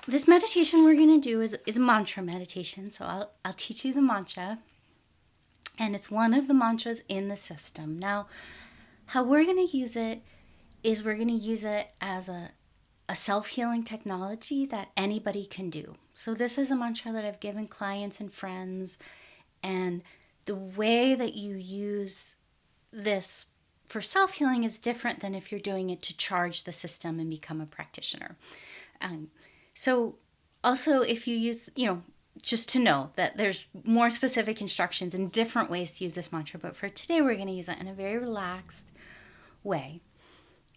this meditation we're going to do is a mantra meditation. So I'll teach you the mantra. And it's one of the mantras in the system. Now, how we're going to use it is we're going to use it as a self-healing technology that anybody can do. So this is a mantra that I've given clients and friends. And the way that you use this for self-healing is different than if you're doing it to charge the system and become a practitioner. So also if you use, just to know that there's more specific instructions and different ways to use this mantra. But for today, we're going to use it in a very relaxed way.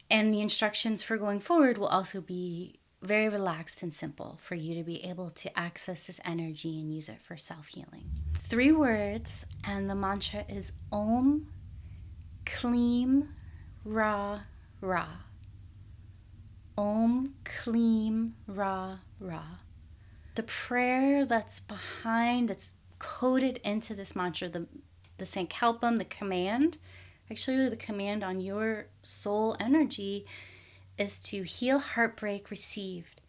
And the instructions for going forward will also be very relaxed and simple for you to be able to access this energy and use it for self-healing. 3 words, and the mantra is Om Kleem Ra Ra. Om Kleem Ra Ra. The prayer that's coded into this mantra, the Sankalpam, the command, actually the command on your soul energy is to heal heartbreak received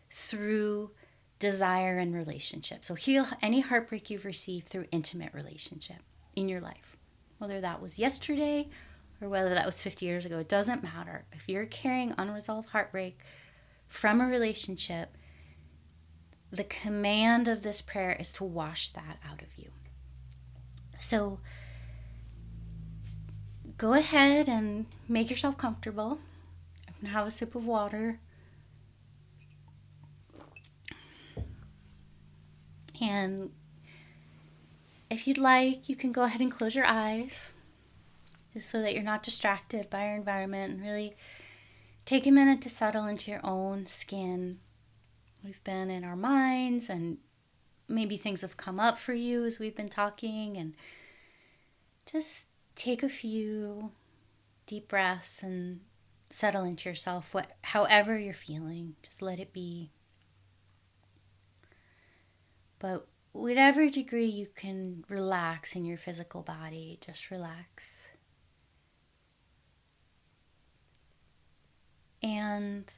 through desire and relationship. So heal any heartbreak you've received through intimate relationship in your life. Whether that was yesterday or whether that was 50 years ago, it doesn't matter. If you're carrying unresolved heartbreak from a relationship, the command of this prayer is to wash that out of you. So go ahead and make yourself comfortable. I'm going to have a sip of water. And if you'd like, you can go ahead and close your eyes just so that you're not distracted by your environment, and really take a minute to settle into your own skin. We've been in our minds, and maybe things have come up for you as we've been talking, and just take a few deep breaths and settle into yourself, however you're feeling. Just let it be. But whatever degree you can relax in your physical body, just relax. And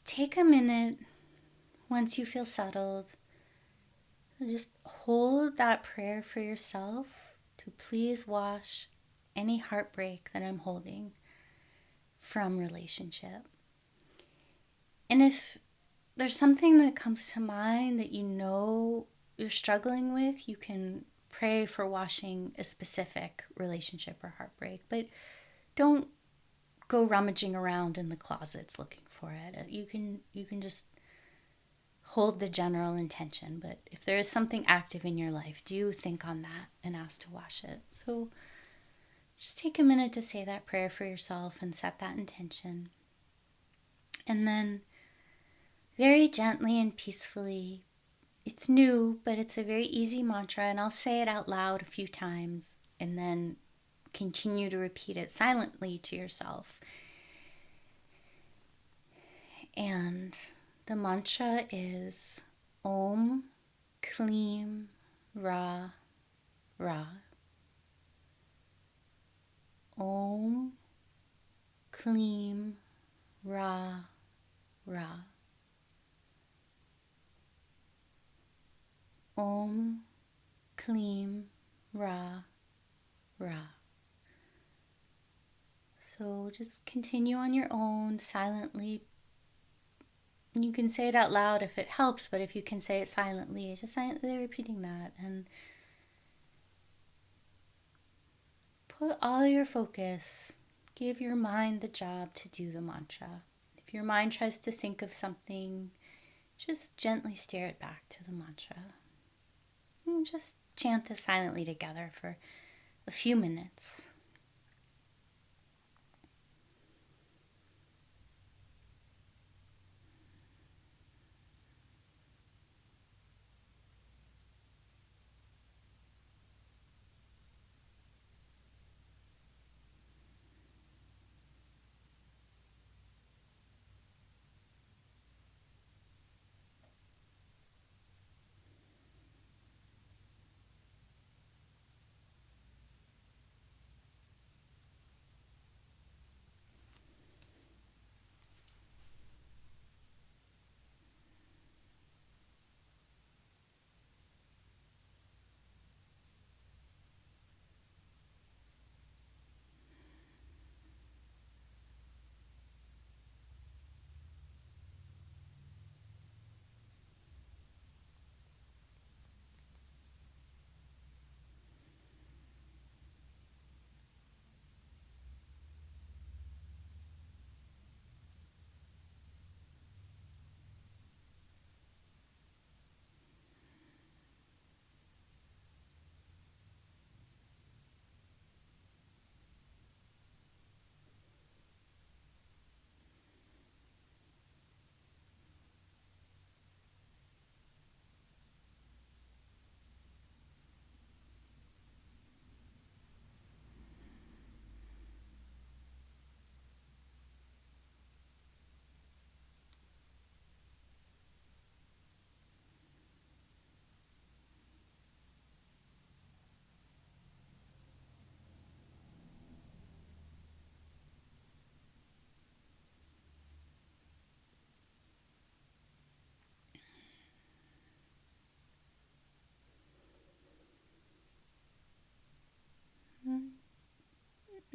take a minute once you feel settled. Just hold that prayer for yourself to please wash any heartbreak that I'm holding from relationship. And if there's something that comes to mind that you know you're struggling with, you can pray for washing a specific relationship or heartbreak. But don't go rummaging around in the closets looking for it. You can just hold the general intention. But if there is something active in your life, do think on that and ask to wash it. So just take a minute to say that prayer for yourself and set that intention. And then very gently and peacefully, it's new, but it's a very easy mantra, and I'll say it out loud a few times and then continue to repeat it silently to yourself. And the mantra is Om Kleem Ra Ra. Om Kleem Ra Ra. Om Kleem Ra Ra. So just continue on your own silently. You can say it out loud if it helps, but if you can say it silently, just silently repeating that, and put all your focus, give your mind the job to do the mantra. If your mind tries to think of something, just gently steer it back to the mantra. And just chant this silently together for a few minutes.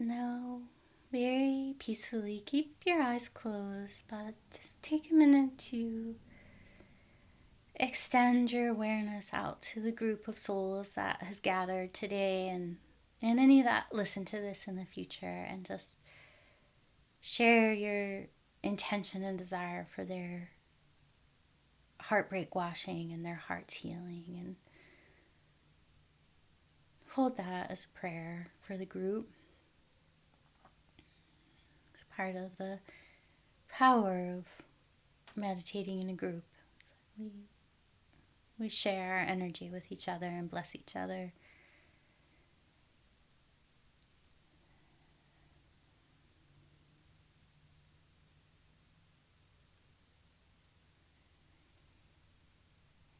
Now, very peacefully, keep your eyes closed, but just take a minute to extend your awareness out to the group of souls that has gathered today, and any that listen to this in the future, and just share your intention and desire for their heartbreak washing and their heart's healing, and hold that as a prayer for the group. It's part of the power of meditating in a group. We share our energy with each other and bless each other.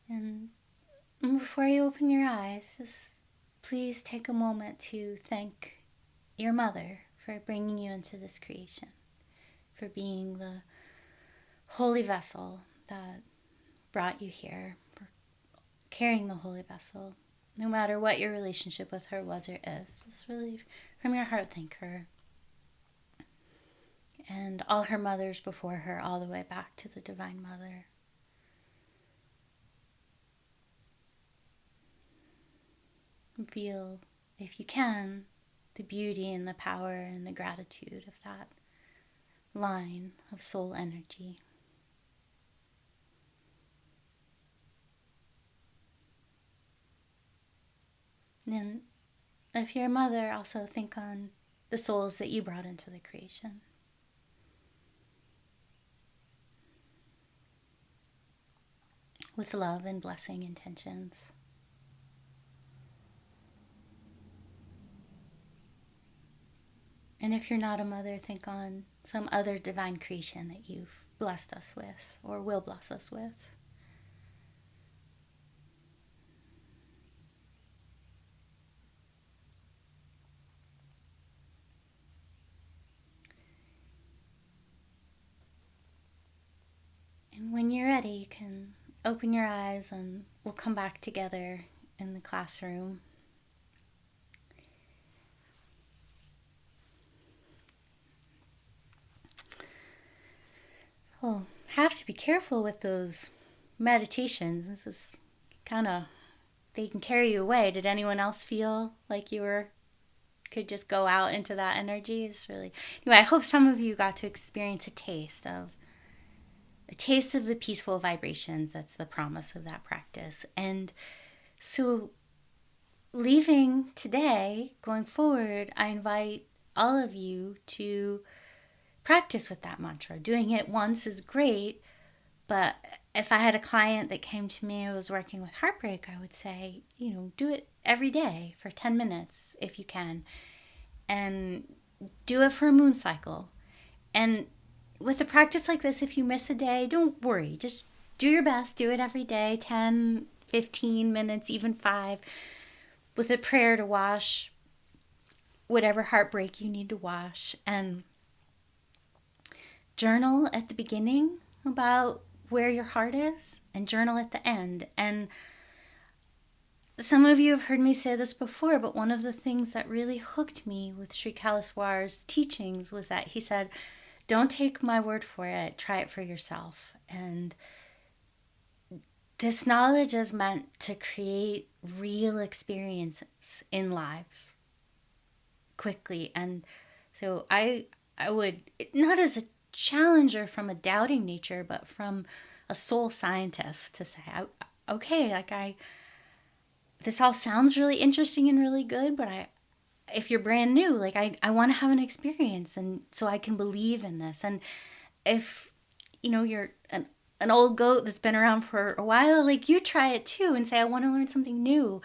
And before you open your eyes, just please take a moment to thank your mother for bringing you into this creation, for being the holy vessel that brought you here, for carrying the holy vessel. No matter what your relationship with her was or is, just really from your heart thank her. And all her mothers before her, all the way back to the Divine Mother. Feel, if you can, the beauty and the power and the gratitude of that line of soul energy. And if you're a mother, also think on the souls that you brought into the creation. With love and blessing intentions. And if you're not a mother, think on some other divine creation that you've blessed us with or will bless us with. And when you're ready, you can open your eyes and we'll come back together in the classroom. Oh, have to be careful with those meditations. This is kind of, they can carry you away. Did anyone else feel like you could just go out into that energy? It's really, anyway, I hope some of you got to experience a taste of the peaceful vibrations. That's the promise of that practice. And so leaving today, going forward, I invite all of you to practice with that mantra. Doing it once is great, but if I had a client that came to me who was working with heartbreak, I would say, do it every day for 10 minutes if you can. And do it for a moon cycle. And with a practice like this, if you miss a day, don't worry. Just do your best. Do it every day, 10, 15 minutes, even 5, with a prayer to wash whatever heartbreak you need to wash. And journal at the beginning about where your heart is, and journal at the end. And some of you have heard me say this before, but one of the things that really hooked me with Sri Kailaswar's teachings was that he said, don't take my word for it, try it for yourself. And this knowledge is meant to create real experiences in lives quickly. And so I would, not as a challenger from a doubting nature, but from a soul scientist, to say, okay, this all sounds really interesting and really good, but if you're brand new, I want to have an experience, and so I can believe in this. And if you're an old goat that's been around for a while, you try it too and say, I want to learn something new.